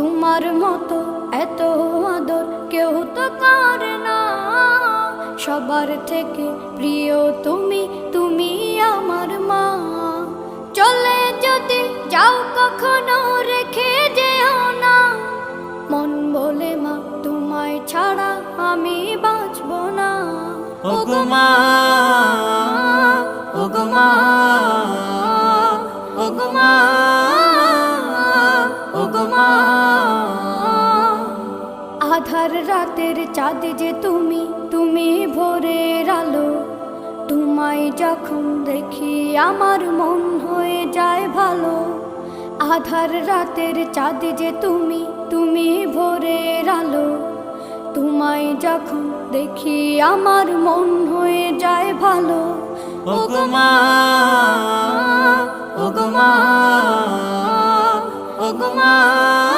তোমার মতো এত আদর কেউ তো করে না। সবার থেকে প্রিয় তুমি, তুমি আমার মা। চলে যদি যাও কখনো রেখে যেও না, মন বলে মা তোমায় ছাড়া আমি বাঁচব না। ওগো মা, ওগো মা, ওগো মা, ওগো মা। আধার রাতের চাঁদ যে তুমি, তুমি ভোরের আলো। তোমায় যখন দেখি আমার মন হয়ে যায় ভালো। আধার রাতের চাঁদ যে তুমি, তুমি ভোরের আলো। তোমায় যখন দেখি আমার মন হয়ে যায় ভালো। ওগো মা, ওগো মা, ওগো মা।